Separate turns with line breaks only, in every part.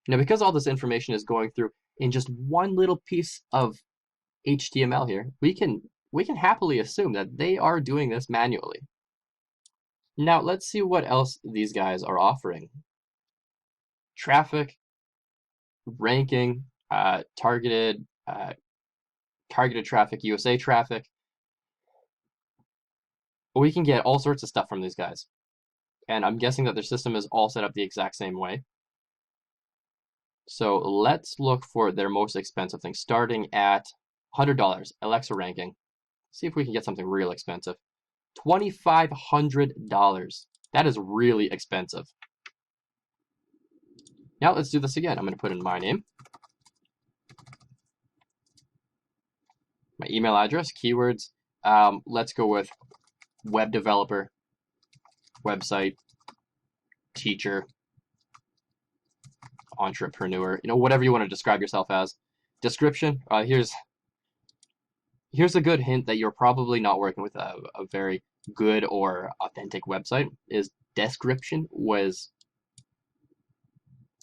Now, because all this information is going through in just one little piece of HTML here, we can happily assume that they are doing this manually. Now, let's see what else these guys are offering. Traffic, ranking, targeted traffic, USA traffic. We can get all sorts of stuff from these guys. And I'm guessing that their system is all set up the exact same way. So let's look for their most expensive thing, starting at $100, Alexa ranking. See if we can get something real expensive. $2,500. That is really expensive. Now let's do this again. I'm going to put in my name, my email address, keywords. Let's go with web developer, website, teacher, entrepreneur, whatever you want to describe yourself as. Description, here's a good hint that you're probably not working with a very good or authentic website, is description was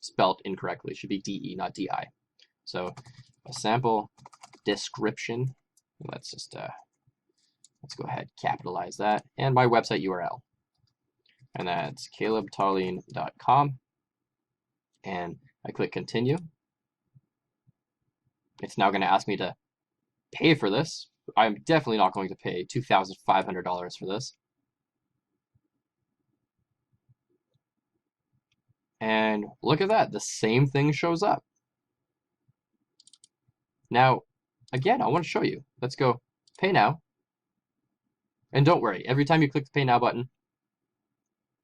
spelled incorrectly. It should be DE, not DI. So a sample description, let's go ahead, capitalize that, and my website URL. And that's calebtarline.com. And I click continue. It's now going to ask me to pay for this. I'm definitely not going to pay $2,500 for this. And look at that, the same thing shows up. Now, again, I want to show you. Let's go pay now. And don't worry, every time you click the pay now button,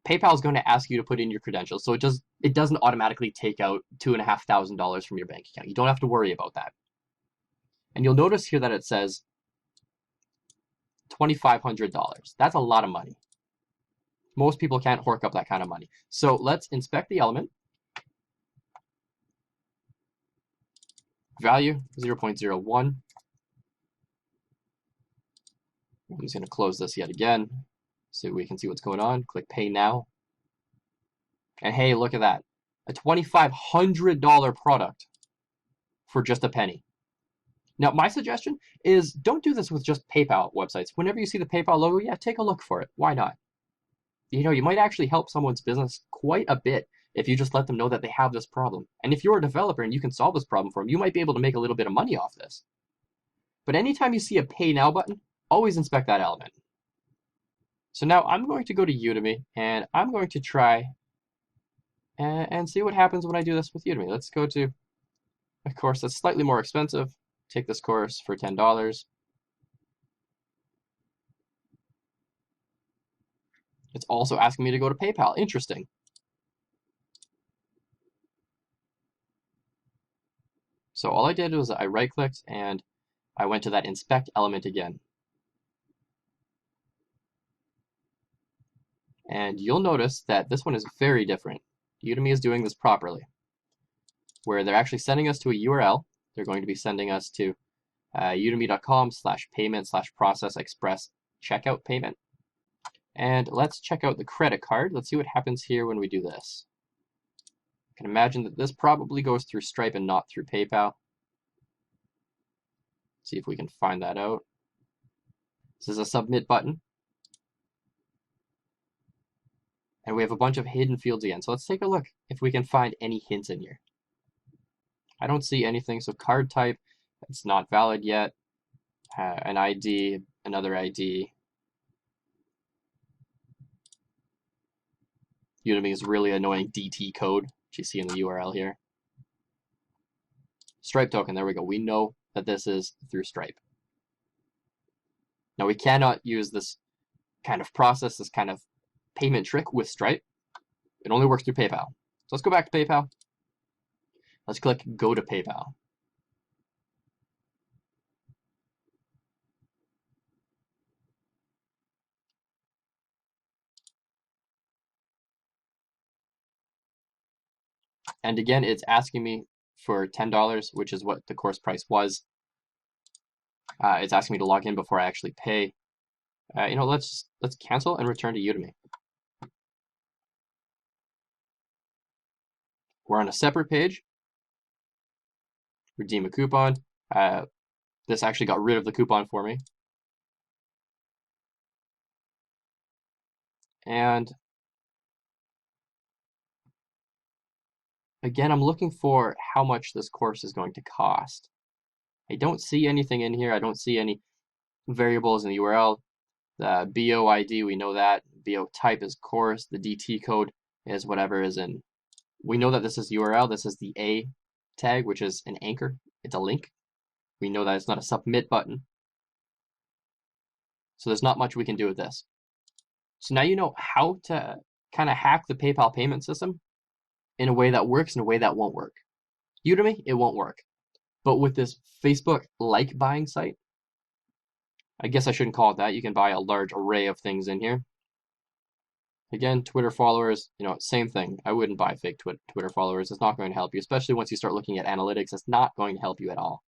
PayPal is going to ask you to put in your credentials. So it doesn't automatically take out $2,500 from your bank account. You don't have to worry about that. And you'll notice here that it says $2,500. That's a lot of money. Most people can't fork up that kind of money. So let's inspect the element. Value 0.01. I'm just going to close this yet again so we can see what's going on. Click pay now. And hey, look at that. A $2,500 product for just a penny. Now, my suggestion is don't do this with just PayPal websites. Whenever you see the PayPal logo, yeah, take a look for it. Why not? You might actually help someone's business quite a bit if you just let them know that they have this problem. And if you're a developer and you can solve this problem for them, you might be able to make a little bit of money off this. But anytime you see a pay now button, always inspect that element. So now I'm going to go to Udemy and I'm going to try and see what happens when I do this with Udemy. Let's go to a course that's slightly more expensive. Take this course for $10. It's also asking me to go to PayPal. Interesting. So all I did was I right-clicked and I went to that inspect element again. And you'll notice that this one is very different. Udemy is doing this properly, where they're actually sending us to a URL. They're going to be sending us to udemy.com/payment/process express checkout payment. And let's check out the credit card. Let's see what happens here when we do this. I can imagine that this probably goes through Stripe and not through PayPal. See if we can find that out. This is a submit button. And we have a bunch of hidden fields again. So let's take a look if we can find any hints in here. I don't see anything. So card type, it's not valid yet. An ID, another ID. Udemy is really annoying DT code, which you see in the URL here. Stripe token, there we go. We know that this is through Stripe. Now we cannot use this kind of process, this kind of payment trick with Stripe. It only works through PayPal. So let's go back to PayPal. Let's click Go to PayPal. And again, it's asking me for $10, which is what the course price was. It's asking me to log in before I actually pay. Let's cancel and return to Udemy. We're on a separate page. redeem a coupon. This actually got rid of the coupon for me. And again, I'm looking for how much this course is going to cost. I don't see anything in here. I don't see any variables in the URL. The BO ID, we know that. BO type is course. The DT code is whatever is in. We know that this is URL. This is the A tag, which is an anchor. It's a link. We know that it's not a submit button. So there's not much we can do with this. So now you know how to kind of hack the PayPal payment system in a way that works and a way that won't work. Udemy, it won't work. But with this Facebook like buying site, I guess I shouldn't call it that. You can buy a large array of things in here. Again, Twitter followers, same thing. I wouldn't buy fake Twitter followers. It's not going to help you, especially once you start looking at analytics. It's not going to help you at all.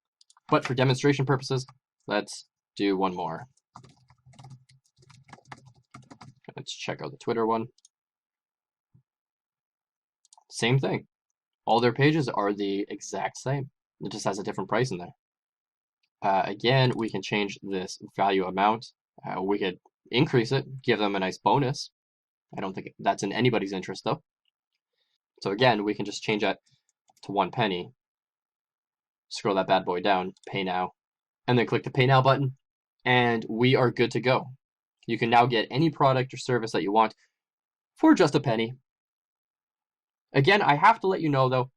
But for demonstration purposes, let's do one more. Let's check out the Twitter one. Same thing. All their pages are the exact same. It just has a different price in there. Again, we can change this value amount. We could increase it, give them a nice bonus. I don't think that's in anybody's interest though. So again, we can just change that to 1 penny. Scroll that bad boy down, pay now, and then click the pay now button, and we are good to go. You can now get any product or service that you want for just a penny. Again, I have to let you know though,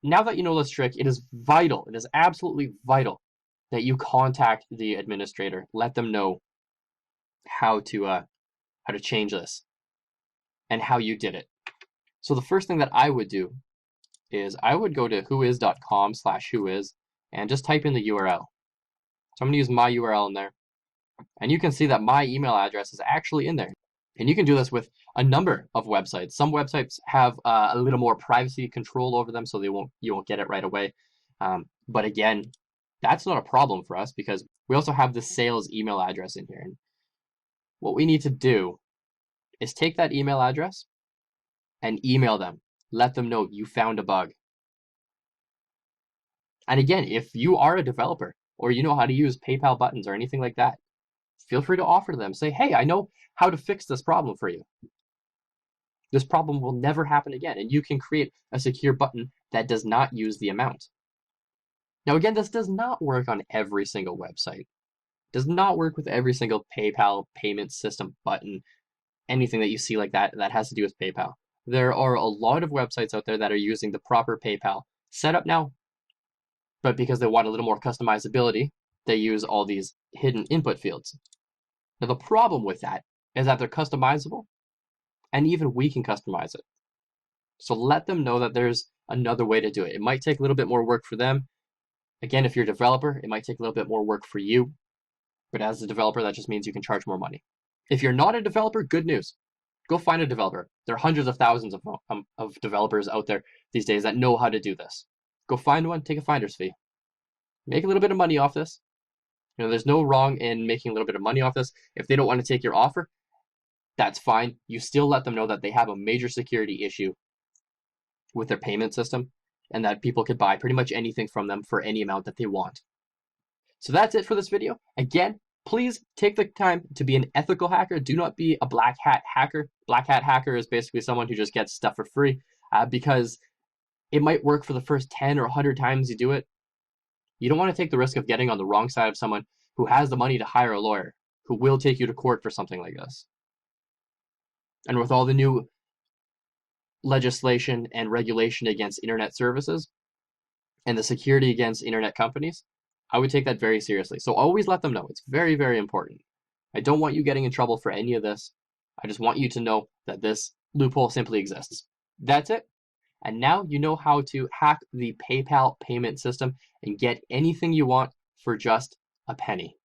now that you know this trick, it is vital, it is absolutely vital that you contact the administrator. Let them know how to change this and how you did it. So the first thing that I would do is I would go to whois.com/whois and just type in the URL. So I'm going to use my URL in there. And you can see that my email address is actually in there. And you can do this with a number of websites. Some websites have a little more privacy control over them, so you won't get it right away. But again, that's not a problem for us because we also have the sales email address in here. And what we need to do is take that email address and email them. Let them know you found a bug. And again, if you are a developer or you know how to use PayPal buttons or anything like that, feel free to offer to them. Say, hey, I know how to fix this problem for you. This problem will never happen again. And you can create a secure button that does not use the amount. Now, again, this does not work on every single website. It does not work with every single PayPal payment system button, anything that you see like that has to do with PayPal. There are a lot of websites out there that are using the proper PayPal setup now, but because they want a little more customizability, they use all these hidden input fields. Now, the problem with that is that they're customizable, and even we can customize it. So let them know that there's another way to do it. It might take a little bit more work for them. Again, if you're a developer, it might take a little bit more work for you, but as a developer, that just means you can charge more money. If you're not a developer, good news. Go find a developer. There are hundreds of thousands of developers out there these days that know how to do this. Go find one, take a finder's fee. Make a little bit of money off this. There's no wrong in making a little bit of money off this. If they don't want to take your offer, that's fine. You still let them know that they have a major security issue with their payment system and that people could buy pretty much anything from them for any amount that they want. So that's it for this video. Again, please take the time to be an ethical hacker. Do not be a black hat hacker. Black hat hacker is basically someone who just gets stuff for free because it might work for the first 10 or 100 times you do it. You don't want to take the risk of getting on the wrong side of someone who has the money to hire a lawyer, who will take you to court for something like this. And with all the new legislation and regulation against internet services and the security against internet companies, I would take that very seriously. So always let them know. It's very, very important. I don't want you getting in trouble for any of this. I just want you to know that this loophole simply exists. That's it. And now you know how to hack the PayPal payment system and get anything you want for just a penny.